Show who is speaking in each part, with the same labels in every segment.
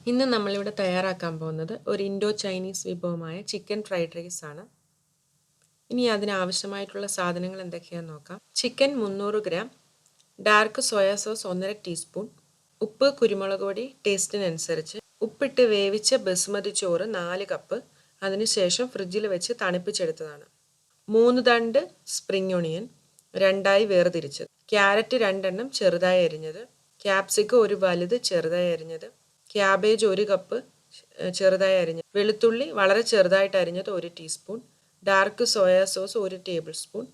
Speaker 1: ഇന്ന് നമ്മളിവിടെ തയ്യാറാക്കാൻ പോകുന്നത് ഒരു ഇൻഡോ ചൈനീസ് വിഭവമായ ചിക്കൻ ഫ്രൈഡ് റൈസ് ആണ്. ഇനി അതിനാവശ്യമായിട്ടുള്ള സാധനങ്ങൾ എന്തൊക്കെയാണെന്ന് നോക്കാം. Chicken 300 gram, dark soya sauce 1.5 teaspoon, ഉപ്പ് കുരുമുളക് പൊടി ടേസ്റ്റിനനുസരിച്ച്, ഉപ്പിട്ട് വേവിച്ച ബസുമതി ചോറ് 4 കപ്പ്, അതിനുശേഷം ഫ്രിഡ്ജിൽ വെച്ച് തണുപ്പിച്ചെടുത്തതാണ്. 3 തണ്ട് സ്പ്രിംഗ് ഒണിയൻ രണ്ടായി വേർതിരിച്ചത്, ക്യാരറ്റ് 2 എണ്ണം ചെറുതായി അരിഞ്ഞത്, ക്യാപ്സിക്കം ഒരു വലുത് ചെറുതായി അരിഞ്ഞത്, ക്യാബേജ് 1 കപ്പ് ചെറുതായി അരിഞ്ഞത്, വെളുത്തുള്ളി വളരെ ചെറുതായിട്ട് അരിഞ്ഞത് 1 teaspoon, dark soya sauce 1 table spoon,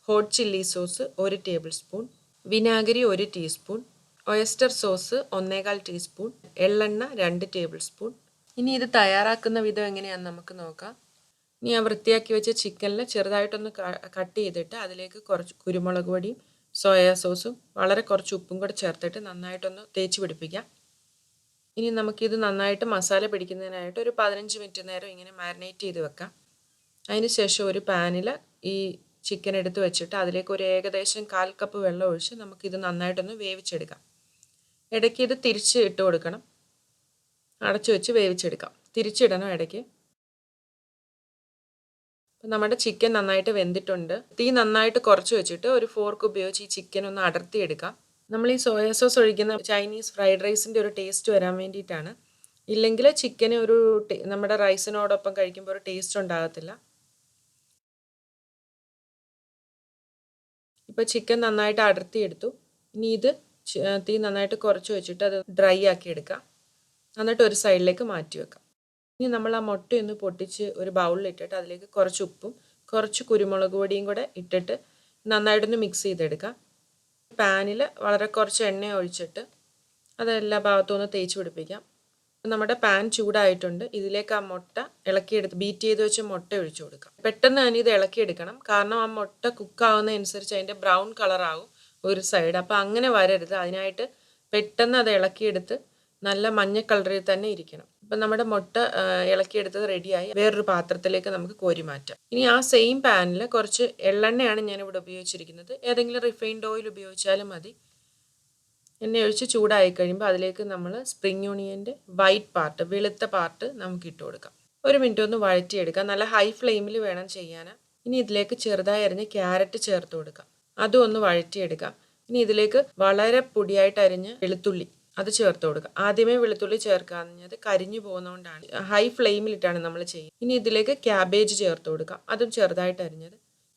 Speaker 1: hot chilli sauce 1 table spoon, വിനാഗിരി 1 ടീസ്പൂൺ, ഒയസ്റ്റർ സോസ് 1/4 ടീസ്പൂൺ, എള്ളെണ്ണ 2 ടേബിൾ സ്പൂൺ. ഇനി ഇത് തയ്യാറാക്കുന്ന വിധം എങ്ങനെയാണെന്ന് നമുക്ക് നോക്കാം. ഇനി ആ വൃത്തിയാക്കി വെച്ച ചിക്കനിൽ ചെറുതായിട്ടൊന്ന് കട്ട് ചെയ്തിട്ട് അതിലേക്ക് കുറച്ച് കുരുമുളക് പൊടിയും സോയാ സോസും വളരെ കുറച്ച് ഉപ്പും കൂടെ ചേർത്തിട്ട് നന്നായിട്ടൊന്ന് തേച്ച് പിടിപ്പിക്കാം. ഇനി നമുക്കിത് നന്നായിട്ട് മസാല പിടിക്കുന്നതിനായിട്ട് ഒരു 15 മിനിറ്റ് നേരം ഇങ്ങനെ മാരിനേറ്റ് ചെയ്ത് വെക്കാം. അതിന് ശേഷം ഒരു പാനിൽ ഈ ചിക്കൻ എടുത്ത് വെച്ചിട്ട് അതിലേക്ക് ഒരു ഏകദേശം 1/4 കപ്പ് വെള്ളം ഒഴിച്ച് നമുക്കിത് നന്നായിട്ടൊന്ന് വേവിച്ചെടുക്കാം. ഇടയ്ക്ക് ഇത് തിരിച്ച് ഇട്ട് കൊടുക്കണം, അടച്ചു വെച്ച് വേവിച്ചെടുക്കാം. തിരിച്ചിടണം ഇടയ്ക്ക്. അപ്പം നമ്മുടെ ചിക്കൻ നന്നായിട്ട് വെന്തിട്ടുണ്ട്. തീ നന്നായിട്ട് കുറച്ച് വെച്ചിട്ട് ഒരു ഫോർക്ക് ഉപയോഗിച്ച് ഈ ചിക്കൻ ഒന്ന് അടർത്തിയെടുക്കാം. നമ്മൾ ഈ സോയാ സോസ് ഒഴിക്കുന്ന ചൈനീസ് ഫ്രൈഡ് റൈസിൻ്റെ ഒരു ടേസ്റ്റ് വരാൻ വേണ്ടിയിട്ടാണ്. ഇല്ലെങ്കിൽ ചിക്കന് ഒരു നമ്മുടെ റൈസിനോടൊപ്പം കഴിക്കുമ്പോൾ ഒരു ടേസ്റ്റ് ഉണ്ടാകത്തില്ല. ഇപ്പോൾ ചിക്കൻ നന്നായിട്ട് അടർത്തിയെടുത്തു. ഇനി ഇത് തീ നന്നായിട്ട് കുറച്ച് വെച്ചിട്ട് അത് ഡ്രൈ ആക്കി എടുക്കാം. എന്നിട്ട് ഒരു സൈഡിലേക്ക് മാറ്റി വെക്കാം. ഇനി നമ്മൾ ആ മുട്ടയൊന്ന് പൊട്ടിച്ച് ഒരു ബൗളിലിട്ടിട്ട് അതിലേക്ക് കുറച്ച് ഉപ്പും കുറച്ച് കുരുമുളക് പൊടിയും കൂടെ ഇട്ടിട്ട് നന്നായിട്ടൊന്ന് മിക്സ് ചെയ്തെടുക്കാം. പാനിൽ വളരെ കുറച്ച് എണ്ണ ഒഴിച്ചിട്ട് അതെല്ലാ ഭാഗത്തും ഒന്ന് തേച്ച് പിടിപ്പിക്കാം. നമ്മുടെ പാൻ ചൂടായിട്ടുണ്ട്. ഇതിലേക്ക് ആ മുട്ട ഇളക്കിയെടുത്ത് ബീറ്റ് ചെയ്ത് വെച്ച് മുട്ട ഒഴിച്ചു കൊടുക്കാം. പെട്ടെന്ന് തന്നെ ഇത് ഇളക്കിയെടുക്കണം, കാരണം ആ മുട്ട കുക്കാവുന്നതനുസരിച്ച് അതിൻ്റെ ബ്രൗൺ കളറാവും ഒരു സൈഡ്. അപ്പോൾ അങ്ങനെ വരരുത്. അതിനായിട്ട് പെട്ടെന്ന് അത് ഇളക്കിയെടുത്ത് നല്ല മഞ്ഞ കളറിൽ തന്നെ ഇരിക്കണം. അപ്പം നമ്മുടെ മുട്ട ഇളക്കിയെടുത്തത് റെഡിയായി. വേറൊരു പാത്രത്തിലേക്ക് നമുക്ക് കോരി മാറ്റാം. ഇനി ആ സെയിം പാനിൽ കുറച്ച് എള്ളെണ്ണയാണ് ഞാനിവിടെ ഉപയോഗിച്ചിരിക്കുന്നത്. ഏതെങ്കിലും റിഫൈൻഡ് ഓയിൽ ഉപയോഗിച്ചാലും മതി. എണ്ണ ഒഴിച്ച് ചൂടായി കഴിയുമ്പോൾ അതിലേക്ക് നമ്മൾ സ്പ്രിംഗ് ഓണിയൻ്റെ വൈറ്റ് പാർട്ട്, വെളുത്ത പാർട്ട് നമുക്ക് ഇട്ട് കൊടുക്കാം. 1 മിനിറ്റ് ഒന്ന് വഴറ്റിയെടുക്കാം. നല്ല ഹൈ ഫ്ലെയിമിൽ വേണം ചെയ്യാൻ. ഇനി ഇതിലേക്ക് ചെറുതായി അരിഞ്ഞ് ക്യാരറ്റ് ചേർത്ത് കൊടുക്കാം. അതും ഒന്ന് വഴറ്റിയെടുക്കാം. ഇനി ഇതിലേക്ക് വളരെ പൊടിയായിട്ട് അരിഞ്ഞ് വെളുത്തുള്ളി അത് ചേർത്ത് കൊടുക്കാം. ആദ്യമേ വെളുത്തുള്ളി ചേർക്കാഞ്ഞത് കരിഞ്ഞു പോകുന്നതുകൊണ്ടാണ്. ഹൈ ഫ്ലെയിമിലിട്ടാണ് നമ്മൾ ചെയ്യുന്നത്. ഇനി ഇതിലേക്ക് ക്യാബേജ് ചേർത്ത് കൊടുക്കാം. അതും ചെറുതായിട്ട് അരിഞ്ഞത്.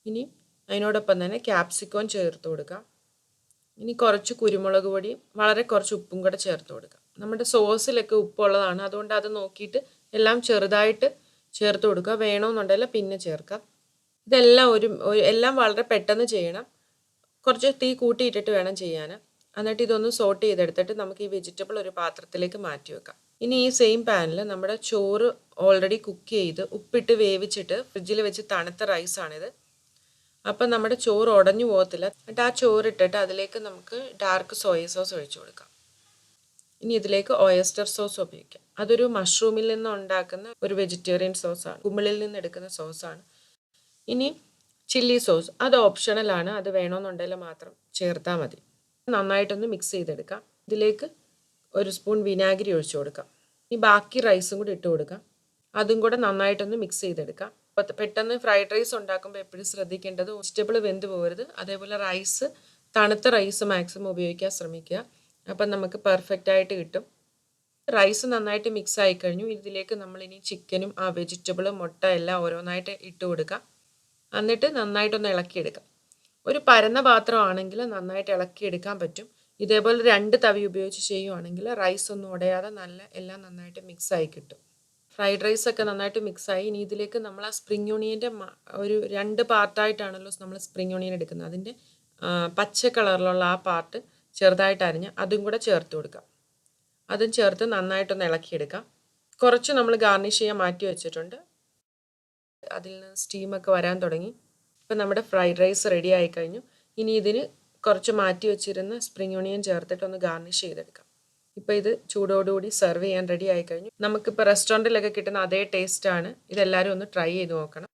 Speaker 1: ഇനി അതിനോടൊപ്പം തന്നെ ക്യാപ്സിക്കോൺ ചേർത്ത് കൊടുക്കാം. ഇനി കുറച്ച് കുരുമുളക് പൊടിയും വളരെ കുറച്ച് ഉപ്പും കൂടെ ചേർത്ത് കൊടുക്കാം. നമ്മുടെ സോസിലൊക്കെ ഉപ്പുള്ളതാണ്, അതുകൊണ്ട് അത് നോക്കിയിട്ട് എല്ലാം ചെറുതായിട്ട് ചേർത്ത് കൊടുക്കുക. വേണമെന്നുണ്ടെങ്കിൽ പിന്നെ ചേർക്കാം. ഇതെല്ലാം എല്ലാം വളരെ പെട്ടെന്ന് ചെയ്യണം. കുറച്ച് തീ കൂട്ടിയിട്ടിട്ട് വേണം ചെയ്യാൻ. എന്നിട്ട് ഇതൊന്ന് സോട്ട് ചെയ്തെടുത്തിട്ട് നമുക്ക് ഈ വെജിറ്റബിൾ ഒരു പാത്രത്തിലേക്ക് മാറ്റി വെക്കാം. ഇനി ഈ സെയിം പാനിൽ നമ്മുടെ ചോറ് ഓൾറെഡി കുക്ക് ചെയ്ത് ഉപ്പിട്ട് വേവിച്ചിട്ട് ഫ്രിഡ്ജിൽ വെച്ച് തണുത്ത റൈസാണിത്. അപ്പം നമ്മുടെ ചോറ് ഉടഞ്ഞു പോകത്തില്ല. എന്നിട്ട് ആ ചോറിട്ടിട്ട് അതിലേക്ക് നമുക്ക് ഡാർക്ക് സോയ സോസ് ഒഴിച്ചു കൊടുക്കാം. ഇനി ഇതിലേക്ക് ഓയസ്റ്റർ സോസ് ഉപയോഗിക്കാം. അതൊരു മഷ്റൂമിൽ നിന്ന് ഉണ്ടാക്കുന്ന ഒരു വെജിറ്റേറിയൻ സോസാണ്, കുമിളിൽ നിന്ന് എടുക്കുന്ന സോസാണ്. ഇനി ചില്ലി സോസ് അത് ഓപ്ഷണലാണ്, അത് വേണമെന്നുണ്ടെങ്കിൽ മാത്രം ചേർത്താൽ മതി. നന്നായിട്ടൊന്ന് മിക്സ് ചെയ്തെടുക്കാം. ഇതിലേക്ക് 1 സ്പൂൺ വിനാഗിരി ഒഴിച്ചു കൊടുക്കാം. ഇനി ബാക്കി റൈസും കൂടി ഇട്ട് കൊടുക്കാം. അതും കൂടെ നന്നായിട്ടൊന്ന് മിക്സ് ചെയ്തെടുക്കാം. പെട്ടെന്ന് ഫ്രൈഡ് റൈസ് ഉണ്ടാക്കുമ്പോൾ എപ്പോഴും ശ്രദ്ധിക്കേണ്ടത് വെജിറ്റബിൾ വെന്ത് പോകരുത്. അതേപോലെ റൈസ്, തണുത്ത റൈസ് മാക്സിമം ഉപയോഗിക്കാൻ ശ്രമിക്കുക. അപ്പം നമുക്ക് പെർഫെക്റ്റ് ആയിട്ട് കിട്ടും. റൈസ് നന്നായിട്ട് മിക്സ് ആയി കഴിഞ്ഞു. ഇതിലേക്ക് നമ്മളിനി ചിക്കനും ആ വെജിറ്റബിളും മുട്ട എല്ലാം ഓരോന്നായിട്ട് ഇട്ട് കൊടുക്കാം. എന്നിട്ട് നന്നായിട്ടൊന്ന് ഇളക്കിയെടുക്കാം. ഒരു പരന്ന പാത്രമാണെങ്കിൽ നന്നായിട്ട് ഇളക്കിയെടുക്കാൻ പറ്റും. ഇതേപോലെ 2 തവി ഉപയോഗിച്ച് ചെയ്യുവാണെങ്കിൽ റൈസ് ഒന്നും ഉടയാതെ എല്ലാം നന്നായിട്ട് മിക്സ് ആയി കിട്ടും. ഫ്രൈഡ് റൈസൊക്കെ നന്നായിട്ട് മിക്സായി. ഇനി ഇതിലേക്ക് നമ്മൾ ആ സ്പ്രിംഗ് ഓണിയൻ്റെ ഒരു 2 പാർട്ടായിട്ടാണല്ലോ നമ്മൾ സ്പ്രിംഗ് ഓണിയൻ എടുക്കുന്നത്. അതിൻ്റെ പച്ച കളറിലുള്ള ആ പാർട്ട് ചെറുതായിട്ട് അരിഞ്ഞ് അതും കൂടെ ചേർത്ത് കൊടുക്കാം. അതും ചേർത്ത് നന്നായിട്ടൊന്ന് ഇളക്കിയെടുക്കാം. കുറച്ച് നമ്മൾ ഗാർണിഷ് ചെയ്യാൻ മാറ്റി വെച്ചിട്ടുണ്ട്. അതിൽ നിന്ന് സ്റ്റീമൊക്കെ വരാൻ തുടങ്ങി. ഇപ്പം നമ്മുടെ ഫ്രൈഡ് റൈസ് റെഡി ആയി കഴിഞ്ഞു. ഇനി ഇതിന് കുറച്ച് മാറ്റി വെച്ചിരുന്ന സ്പ്രിംഗ് ഓണിയൻ ചേർത്തിട്ടൊന്ന് ഗാർണിഷ് ചെയ്തെടുക്കാം. ഇപ്പോൾ ഇത് ചൂടോടുകൂടി സെർവ് ചെയ്യാൻ റെഡി ആയി കഴിഞ്ഞു. നമുക്കിപ്പോൾ റെസ്റ്റോറൻറ്റിലൊക്കെ കിട്ടുന്ന അതേ ടേസ്റ്റാണ്. ഇതെല്ലാവരും ഒന്ന് ട്രൈ ചെയ്ത് നോക്കണം.